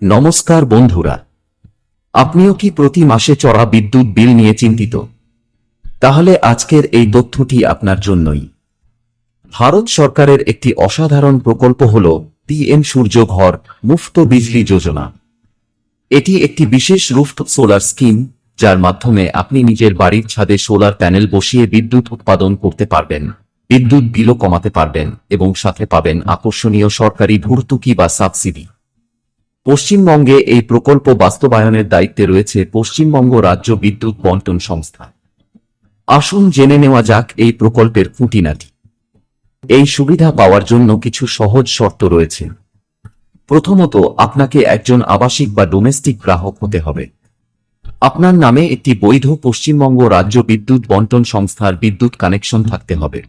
নমস্কার বন্ধুরা, আপনিও কি প্রতি মাসে চড়া বিদ্যুৎ বিল নিয়ে চিন্তিত? তাহলে আজকের এই তথ্যটি আপনার জন্যই। ভারত সরকারের একটি অসাধারণ প্রকল্প হল পিএম সূর্য ঘর মুফত বিজলি যোজনা। এটি একটি বিশেষ রুফটপ সোলার স্কিম, যার মাধ্যমে আপনি নিজের বাড়ির ছাদে সোলার প্যানেল বসিয়ে বিদ্যুৎ উৎপাদন করতে পারবেন, বিদ্যুৎ বিলও কমাতে পারবেন এবং সাথে পাবেন আকর্ষণীয় সরকারি ভর্তুকি বা সাবসিডি। পশ্চিমবঙ্গে এই প্রকল্প বাস্তবায়নের দায়িত্বে রয়েছে পশ্চিমবঙ্গ রাজ্য বিদ্যুৎ বন্টন সংস্থা। আসুন জেনে নেওয়া যাক এই প্রকল্পের খুঁটিনাটি। এই সুবিধা পাওয়ার জন্য কিছু সহজ শর্ত রয়েছে। প্রথমত, আপনাকে একজন আবাসিক বা ডোমেস্টিক গ্রাহক হতে হবে। আপনার নামে একটি বৈধ পশ্চিমবঙ্গ রাজ্য বিদ্যুৎ বন্টন সংস্থার বিদ্যুৎ কানেকশন থাকতে হবে।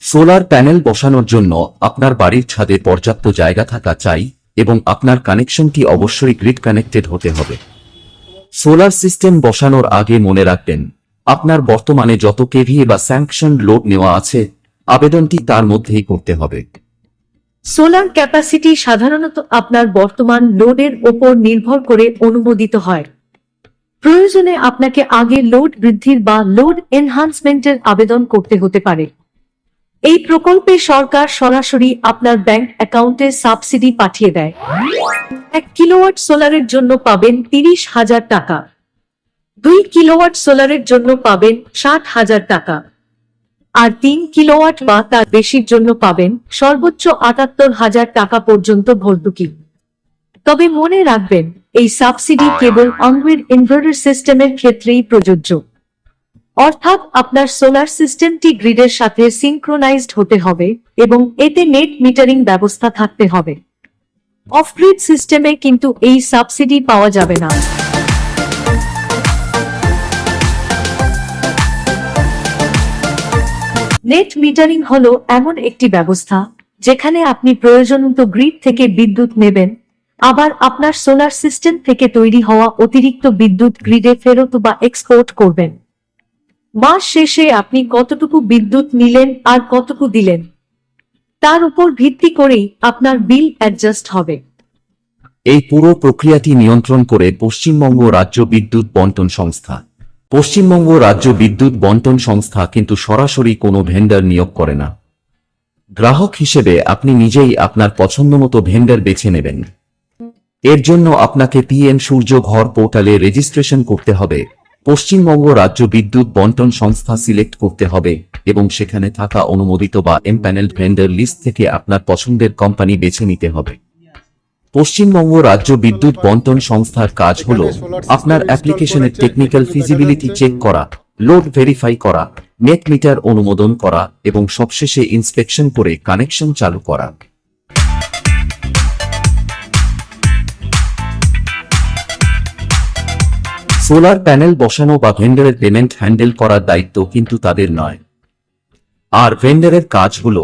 সোলার প্যানেল বসানোর জন্য আপনার বাড়ির ছাদে পর্যাপ্ত জায়গা থাকা চাই এবং আপনার কানেকশনটি অবশ্যই গ্রিড কানেক্টেড হতে হবে। সোলার সিস্টেম বসানোর আগে মনে রাখবেন, আপনার বর্তমানে যত কেভিএ বা স্যাংশন লোড নেওয়া আছে, আবেদনটি তার মধ্যেই করতে হবে। সোলার ক্যাপাসিটি সাধারণত আপনার বর্তমান লোডের ওপর নির্ভর করে অনুমোদিত হয়। প্রয়োজনে আপনাকে আগে লোড বৃদ্ধির বা লোড এনহান্সমেন্টের আবেদন করতে হতে পারে। এই প্রকল্পে সরকার সরাসরি আপনার ব্যাংক অ্যাকাউন্টে সাবসিডি পাঠিয়ে দেয়। 1 কিলোওয়াট সোলারের জন্য পাবেন 30,000 টাকা, 2 কিলোওয়াট সোলারের জন্য পাবেন 60,000 টাকা, আর 3 কিলোওয়াট বা তার বেশির জন্য পাবেন সর্বোচ্চ 78,000 টাকা পর্যন্ত ভর্তুকি। তবে মনে রাখবেন, এই সাবসিডি কেবল অনগ্রিড ইনভার্টার সিস্টেমের ক্ষেত্রেই প্রযোজ্য। অর্থাৎ আপনার সোলার সিস্টেমটি গ্রিডের সাথে সিনক্রোনাইজড হতে হবে এবং এতে নেট মিটারিং ব্যবস্থা থাকতে হবে। অফ গ্রিড সিস্টেমে কিন্তু এই সাবসিডি পাওয়া যাবে না। নেট মিটারিং হলো এমন একটি ব্যবস্থা যেখানে আপনি প্রয়োজনমতো গ্রিড থেকে বিদ্যুৎ নেবেন, আবার আপনার সোলার সিস্টেম থেকে তৈরি হওয়া অতিরিক্ত বিদ্যুৎ গ্রিডে ফেরত বা এক্সপোর্ট করবেন। মাস শেষে আপনি কতটুকু বিদ্যুৎ নিলেন আর কতটুকু দিলেন, তার উপর ভিত্তি করেই আপনার বিল অ্যাডজাস্ট হবে। এই পুরো প্রক্রিয়াটি নিয়ন্ত্রণ করে পশ্চিমবঙ্গ রাজ্য বিদ্যুৎ বন্টন সংস্থা। পশ্চিমবঙ্গ রাজ্য বিদ্যুৎ বন্টন সংস্থা কিন্তু সরাসরি কোনো ভেন্ডার নিয়োগ করে না। গ্রাহক হিসেবে আপনি নিজেই আপনার পছন্দমতো ভেন্ডার বেছে নেবেন। এর জন্য আপনাকে পিএম সূর্য ঘর পোর্টালে রেজিস্ট্রেশন করতে হবে, পশ্চিমবঙ্গ রাজ্য বিদ্যুৎ বন্টন সংস্থা সিলেক্ট করতে হবে এবং সেখানে থাকা অনুমোদিত বা এমপ্যানেলড ভেন্ডার লিস্ট থেকে আপনার পছন্দের কোম্পানি বেছে নিতে হবে। পশ্চিমবঙ্গ রাজ্য বিদ্যুৎ বন্টন সংস্থার কাজ হল আপনার অ্যাপ্লিকেশনের টেকনিক্যাল ফিজিবিলিটি চেক করা, লোড ভেরিফাই করা, নেট মিটার অনুমোদন করা এবং সবশেষে ইন্সপেকশন করে কানেকশন চালু করা। সোলার প্যানেল বসানো বা ভেন্ডারের পেমেন্ট হ্যান্ডেল করার দায়িত্ব কিন্তু তাদের নয়। আর ভেন্ডারের কাজ হল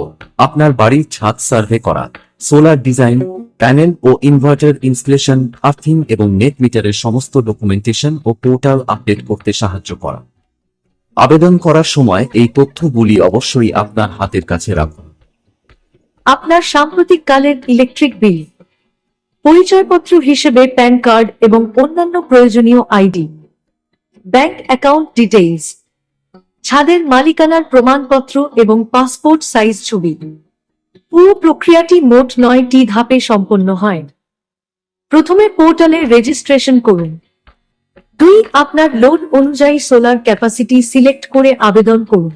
আপনার বাড়ির ছাদ সার্ভে করা, সোলার ডিজাইন, প্যানেল ও ইনভার্টার ইনস্টলেশন, আর্থিং এবং নেট মিটারের সমস্ত ডকুমেন্টেশন ও পোর্টাল আপডেট করতে সাহায্য করা। আবেদন করার সময় এই তথ্যগুলি অবশ্যই আপনার হাতের কাছে রাখুন। আপনার সাম্প্রতিক কালের ইলেকট্রিক বিল, পরিচয়পত্র হিসেবে প্যান কার্ড এবং অন্যান্য প্রয়োজনীয় আইডি, ব্যাংক অ্যাকাউন্ট ডিটেইলস, ছাদের মালিকানার প্রমাণপত্র এবং পাসপোর্ট সাইজ ছবি। পুরো প্রক্রিয়াটি মোট 9টি ধাপে সম্পন্ন হয়। প্রথমে পোর্টালে রেজিস্ট্রেশন করুন। 2. আপনার লোড অনুযায়ী সোলার ক্যাপাসিটি সিলেক্ট করে আবেদন করুন।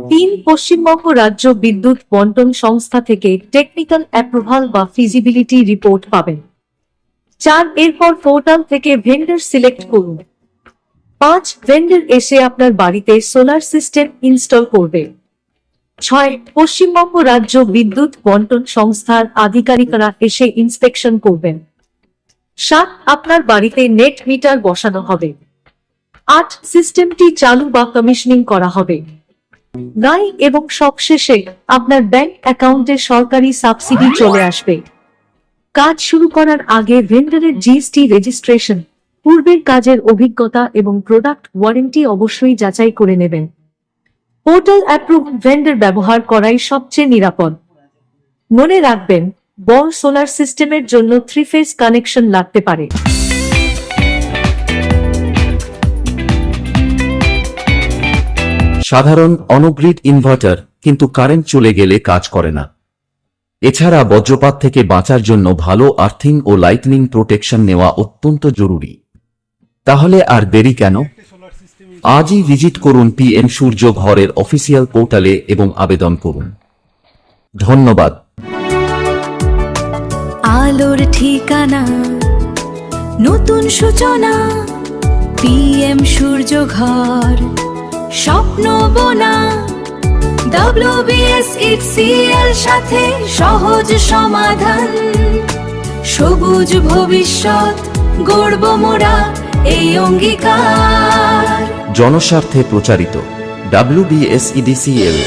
3. পশ্চিমবঙ্গ রাজ্য বিদ্যুৎ বন্টন সংস্থা থেকে টেকনিক্যাল অ্যাপ্রুভাল বা ফিজিবিলিটি রিপোর্ট পাবেন। 4. এরপর পোর্টাল থেকে ভেন্ডার সিলেক্ট করুন। 5. ভেন্ডার এসে আপনার বাড়িতে সোলার সিস্টেম ইনস্টল করবে। 6. পশ্চিমবঙ্গ রাজ্য বিদ্যুৎ বন্টন সংস্থার আধিকারিকরা এসে ইন্সপেকশন করবেন। 7. আপনার বাড়িতে নেট মিটার বসানো হবে। 8. সিস্টেমটি চালু বা কমিশনিং করা হবে। 9. এবং সবশেষে আপনার ব্যাংক অ্যাকাউন্টে সরকারি সাবসিডি চলে আসবে। কাজ শুরু করার আগে ভেন্ডারের জিএসটি রেজিস্ট্রেশন, পূর্বের কাজের অভিজ্ঞতা এবং প্রোডাক্ট ওয়ারেন্টি অবশ্যই যাচাই করে নেবেন। পোর্টাল অ্যাপ্রুভড ভেন্ডার ব্যবহার করাই সবচেয়ে নিরাপদ। মনে রাখবেন, বড় সোলার সিস্টেমের জন্য 3 ফেজ কানেকশন লাগতে পারে। সাধারণ অনগ্রিড ইনভার্টার, কিন্তু কারেন্ট চলে গেলে কাজ করে না। এছাড়া বজ্রপাত থেকে বাঁচার জন্য ভালো আর্থিং ও লাইটনিং প্রোটেকশন নেওয়া অত্যন্ত জরুরি। তাহলে আর দেরি কেন? আজই ভিজিট করুন পিএম সূর্য ঘরের অফিসিয়াল পোর্টালে এবং আবেদন করুন। ধন্যবাদ। আলোর ঠিকানা, নতুন সূচনা, পিএম সূর্য ঘর, স্বপ্ন বোনা, WBSHCL সাথে সহজ সমাধান, সবুজ ভবিষ্যৎ গড়ব মোরা এই অঙ্গীকার। জনস্বার্থে প্রচারিত WBSEDCL।